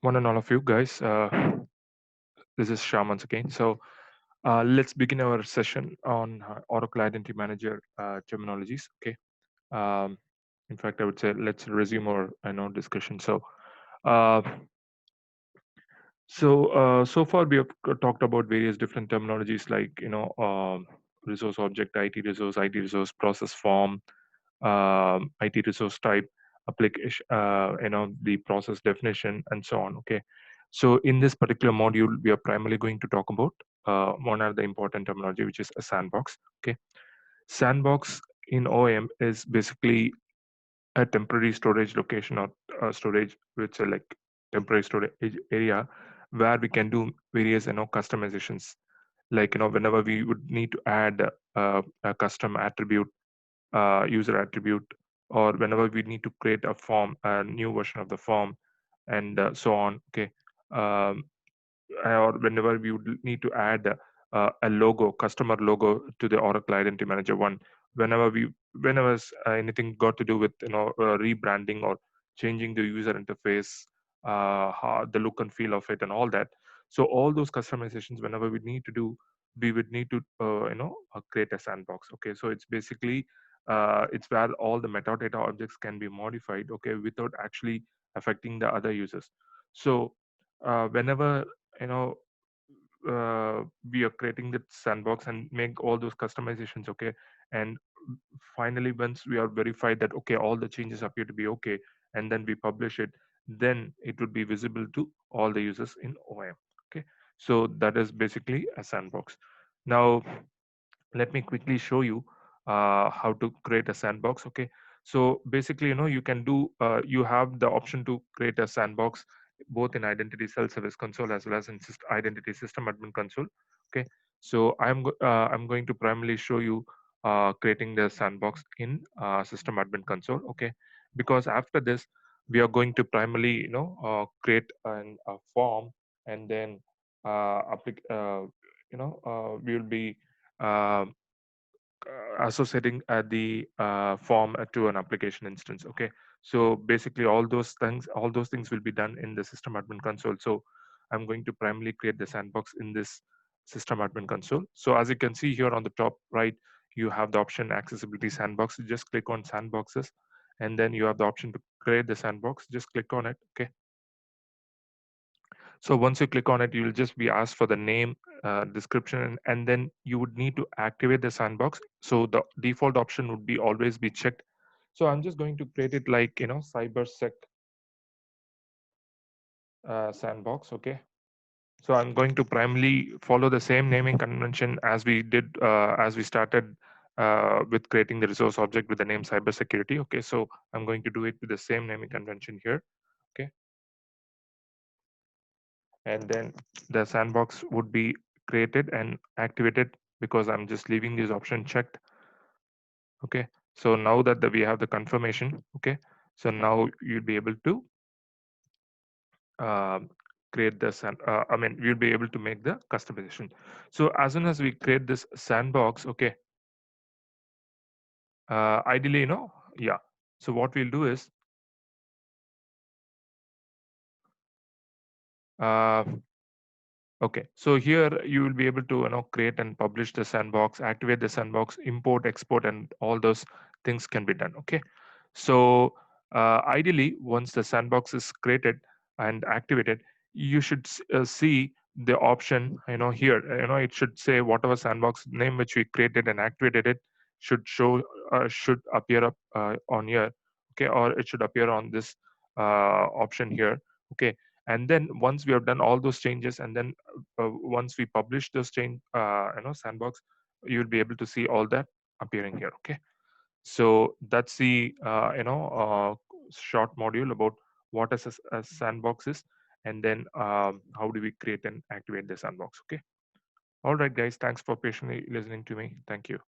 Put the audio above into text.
One and all of you guys. This is Shah once again. Let's begin our session on Oracle Identity Manager terminologies. Okay. Um, in fact, I would say let's resume our discussion. Uh, so far we have talked about various different terminologies like resource object, IT resource, process form, IT resource type, application, the process definition, and so on. Okay. So in this particular module, we are primarily going to talk about one of the important terminology, which is a sandbox. Okay. Sandbox in OM is basically a temporary storage location or storage, which is like temporary storage area where we can do various customizations. Like whenever we would need to add a custom attribute, user attribute, or whenever we need to create a form, a new version of the form, and so on. Okay. Um, or whenever we would need to add a logo, customer logo to the Oracle Identity Manager one, whenever anything got to do with rebranding or changing the user interface, the look and feel of it, and all that. So all those customizations, whenever we need to do, we would need to create a sandbox. Okay, so it's basically it's where all the metadata objects can be modified. Okay, without actually affecting the other users. So whenever you know we are creating the sandbox and make all those customizations. Okay, and finally once we are verified that okay, all the changes appear to be okay, and then we publish it, then it would be visible to all the users in OM. Okay, so that is basically a sandbox. Now let me quickly show you how to create a sandbox. Okay, so basically you can do you have the option to create a sandbox both in identity self-service console as well as in identity system admin console. Okay, so I'm going to primarily show you creating the sandbox in system admin console. Okay, because after this we are going to primarily create a form, and then we will be uh, associating the form to an application instance. Okay, so basically all those things will be done in the system admin console. So I'm going to primarily create the sandbox in this system admin console. So as you can see here on the top right, you have the option accessibility sandbox. You just click on sandboxes, and then you have the option to create the sandbox. Just click on it. Okay, so once you click on it, you'll just be asked for the name, description, and then you would need to activate the sandbox. So the default option would be always be checked. So I'm just going to create it like cybersec sandbox. Okay. So I'm going to primarily follow the same naming convention as we did as we started with creating the resource object with the name cybersecurity. Okay. So I'm going to do it with the same naming convention here. Okay. And then the sandbox would be created and activated because I'm just leaving this option checked. Okay, so now that we have the confirmation, okay, so now you'll be able to um, create this, and I mean you'll be able to make the customization. So as soon as we create this sandbox, okay, ideally yeah, so what we'll do is uh, okay, so here you will be able to create and publish the sandbox, activate the sandbox, import, export, and all those things can be done. Okay, so ideally, once the sandbox is created and activated, you should see the option here. It should say whatever sandbox name which we created and activated it should show should appear up on here. Okay, or it should appear on this option here. Okay, and then once we have done all those changes, and then once we publish those change sandbox, you'll be able to see all that appearing here. Okay, so that's the short module about what a sandbox is, and then how do we create and activate the sandbox. Okay, all right guys, thanks for patiently listening to me. Thank you.